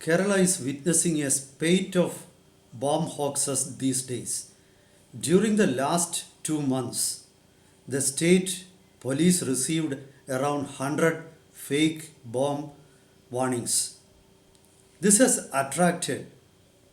Kerala is witnessing a spate of bomb hoaxes these days. During the last 2 months, the state police received around 100 fake bomb warnings. This has attracted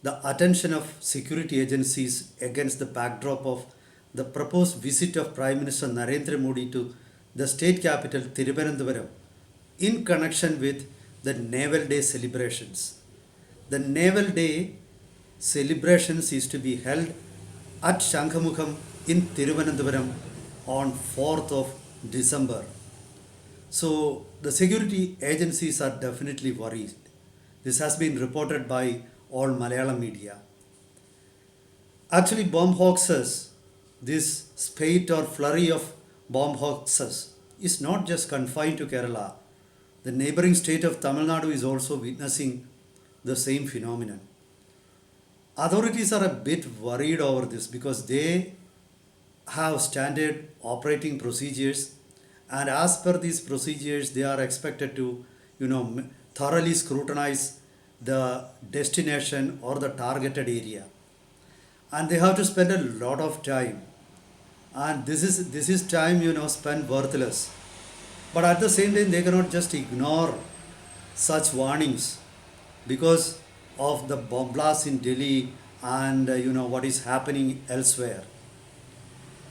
the attention of security agencies against the backdrop of the proposed visit of Prime Minister Narendra Modi to the state capital Thiruvananthapuram in connection with the Naval Day celebrations. The Naval Day celebrations is to be held at Shankamukham in Thiruvananthapuram on 4th of December. So the security agencies are definitely worried. This has been reported by all Malayalam media. Actually, bomb hoaxes, this spate or flurry of bomb hoaxes, is not just confined to Kerala. The neighboring state of Tamil Nadu is also witnessing the same phenomenon. Authorities are a bit worried over this because they have standard operating procedures, and as per these procedures they are expected to thoroughly scrutinize the destination or the targeted area, and they have to spend a lot of time, and this is time spent worthless. But at the same time they cannot just ignore such warnings because of the bomb blast in Delhi and what is happening elsewhere.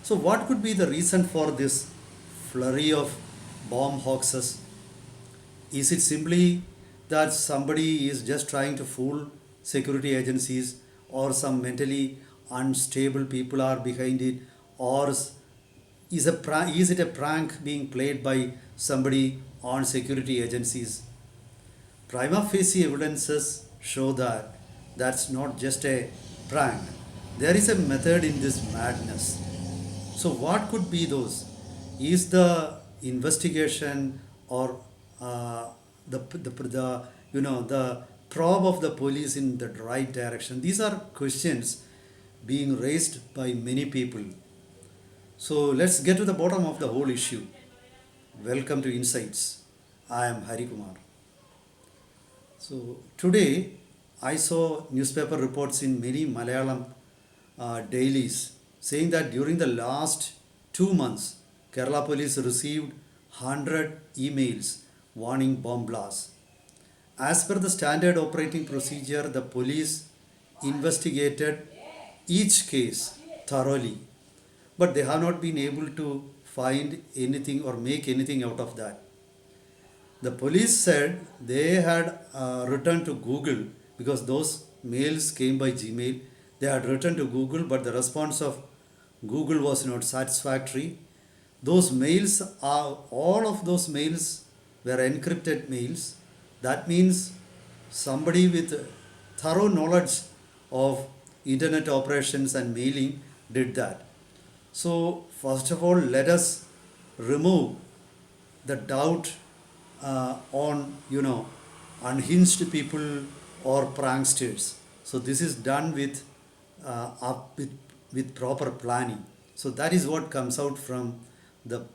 So what could be the reason for this flurry of bomb hoaxes? Is it simply that somebody is just trying to fool security agencies, or some mentally unstable people are behind it, or is it a prank being played by somebody on security agencies? Prima facie evidences show that that's not just a prank. There is a method in this madness. So, what could be those? Is the investigation or the probe of the police in the right direction? These are questions being raised by many people. So, let's get to the bottom of the whole issue. Welcome to Insights. I am Hari Kumar. So today I saw newspaper reports in many Malayalam dailies saying that during the last 2 months, Kerala police received 100 emails warning bomb blasts. As per the standard operating procedure, the police investigated each case thoroughly, but they have not been able to find anything or make anything out of that. The police said they had returned to Google because those mails came by Gmail. They had returned to Google, but the response of Google was not satisfactory. Those mails are all of those mails were encrypted mails. That means somebody with thorough knowledge of internet operations and mailing did that. So first of all, let us remove the doubt on unhinged people or pranksters. So this is done with proper planning. So that is what comes out from the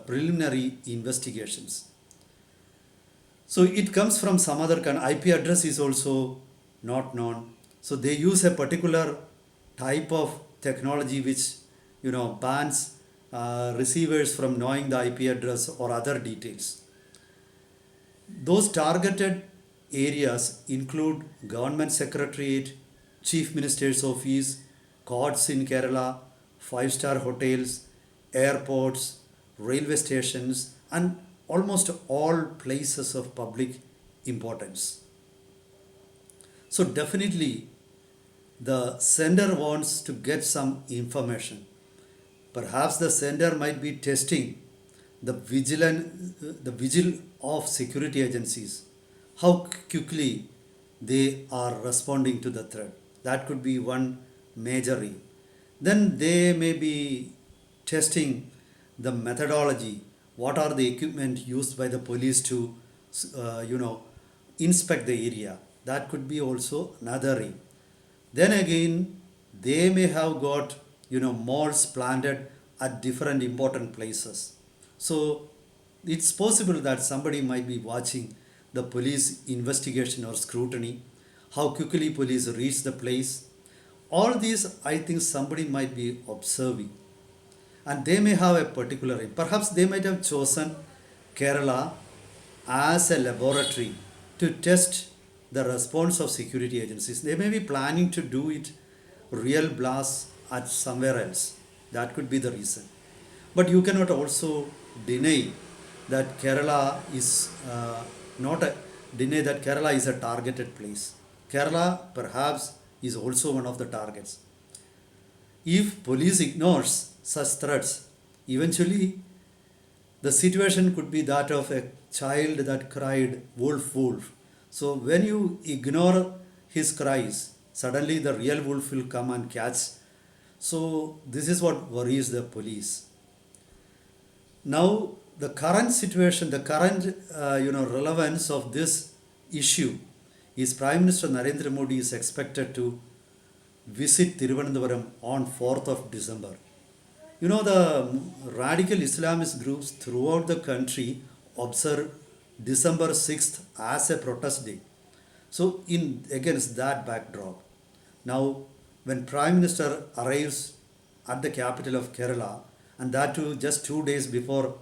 preliminary investigations. So it comes from some other kind. IP address is also not known. So they use a particular type of technology which bans receivers from knowing the IP address or other details. Those targeted areas include Government Secretariat, Chief Minister's Office, courts in Kerala, five-star hotels, airports, railway stations, and almost all places of public importance. So definitely the sender wants to get some information. Perhaps the sender might be testing the vigil of security agencies, how quickly they are responding to the threat. That could be one major reason. Then they may be testing the methodology. What are the equipment used by the police to, inspect the area? That could be also another reason. Then again, they may have got malls planted at different important places. So it's possible that somebody might be watching the police investigation or scrutiny, how quickly police reach the place. All these, I think, somebody might be observing. And they may have a particular aim. Perhaps they might have chosen Kerala as a laboratory to test the response of security agencies. They may be planning to do it real blasts at somewhere else. That could be the reason. But you cannot also deny that Kerala is not a deny that Kerala is a targeted place. Kerala perhaps is also one of the targets. If police ignores such threats, eventually the situation could be that of a child that cried, wolf, wolf. So when you ignore his cries, suddenly the real wolf will come and catch. So this is what worries the police. Now, the current situation, the current relevance of this issue is Prime Minister Narendra Modi is expected to visit Thiruvananthapuram on 4th of December. You know, the radical Islamist groups throughout the country observe December 6th as a protest day. So, in against that backdrop, now when Prime Minister arrives at the capital of Kerala, and that too just 2 days before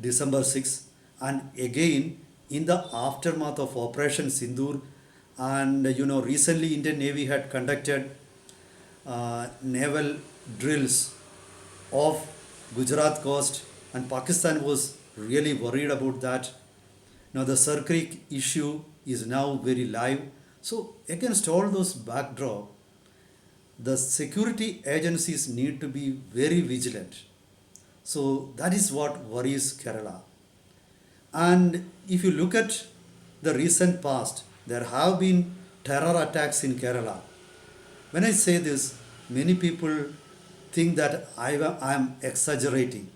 December 6th, and again in the aftermath of Operation Sindoor, and recently Indian Navy had conducted naval drills off Gujarat coast, and Pakistan was really worried about that. Now the Sir Creek issue is now very live. So against all those backdrop, the security agencies need to be very vigilant. So that is what worries Kerala. And if you look at the recent past, there have been terror attacks in Kerala. When I say this, many people think that I am exaggerating.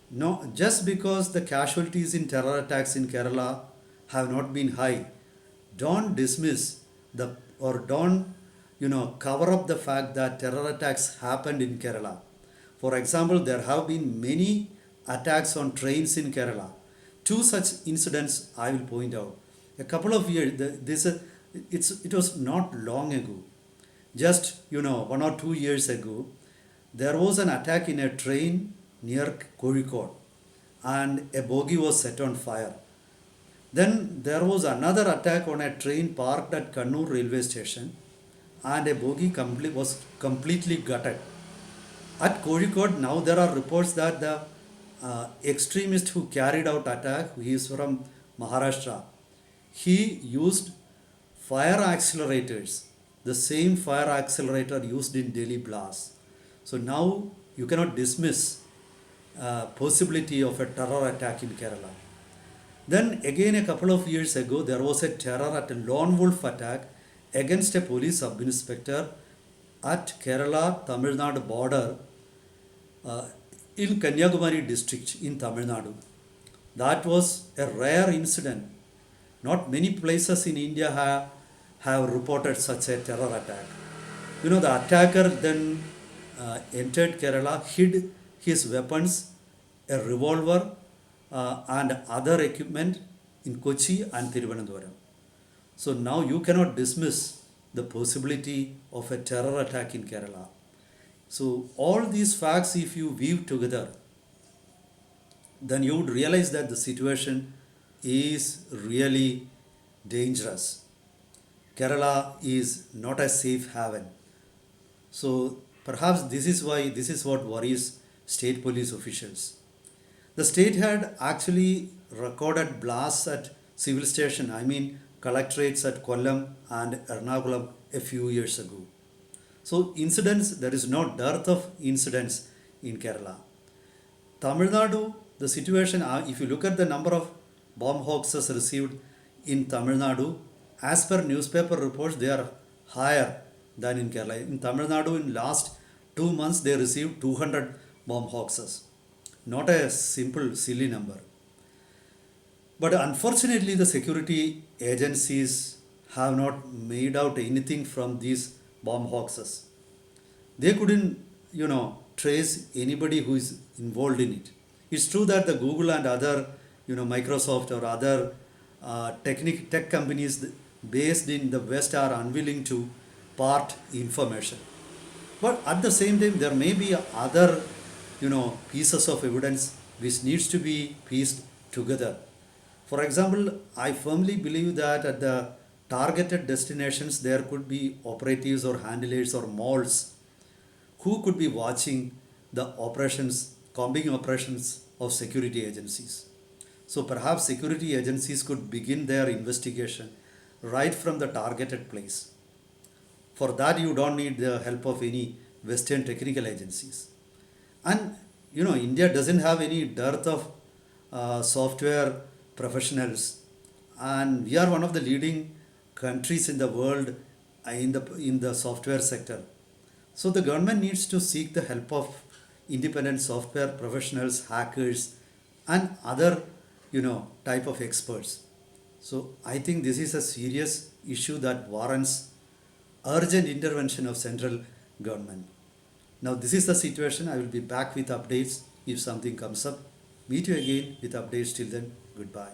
No, just because the casualties in terror attacks in Kerala have not been high, don't dismiss the or don't cover up the fact that terror attacks happened in Kerala. For example, there have been many attacks on trains in Kerala. Two such incidents I will point out. A couple of years, it was not long ago. Just 1 or 2 years ago, there was an attack in a train near Kozhikode, and a bogie was set on fire. Then there was another attack on a train parked at Kannur railway station, and a bogie was completely gutted. At Kozhikode, now there are reports that the extremist who carried out attack, he is from Maharashtra, he used fire accelerators, the same fire accelerator used in Delhi blast. So now you cannot dismiss possibility of a terror attack in Kerala. Then again a couple of years ago, there was a terror at a lone wolf attack against a police sub-inspector at Kerala Tamil Nadu border in Kanyakumari district in Tamil Nadu. That was a rare incident. Not many places in India have reported such a terror attack. The attacker then entered Kerala, hid his weapons, a revolver, and other equipment in Kochi and Thiruvananthapuram. So now you cannot dismiss the possibility of a terror attack in Kerala. So all these facts, if you weave together, then you would realize that the situation is really dangerous. Kerala is not a safe haven. So perhaps this is what worries state police officials. The state had actually recorded blasts at civil station, collectorates at Kollam and Ernakulam a few years ago. So incidents, there is no dearth of incidents in Kerala. Tamil Nadu, the situation, if you look at the number of bomb hoaxes received in Tamil Nadu, as per newspaper reports, they are higher than in Kerala. In Tamil Nadu, in last 2 months, they received 200 bomb hoaxes. Not a simple, silly number. But unfortunately, the security agencies have not made out anything from these bomb hoaxes. They couldn't, trace anybody who is involved in it. It's true that the Google and other, Microsoft or other tech companies based in the West are unwilling to part information. But at the same time, there may be other, pieces of evidence which needs to be pieced together. For example, I firmly believe that at the targeted destinations, there could be operatives or handlers or malls who could be watching the operations, combing operations of security agencies. So perhaps security agencies could begin their investigation right from the targeted place. For that, you don't need the help of any Western technical agencies. And India doesn't have any dearth of software professionals, and we are one of the leading countries in the world in the software sector. So the government needs to seek the help of independent software professionals, hackers, and other type of experts. So I think this is a serious issue that warrants urgent intervention of central government. Now this is the situation. I will be back with updates if something comes up. Meet you again with updates. Till then, goodbye.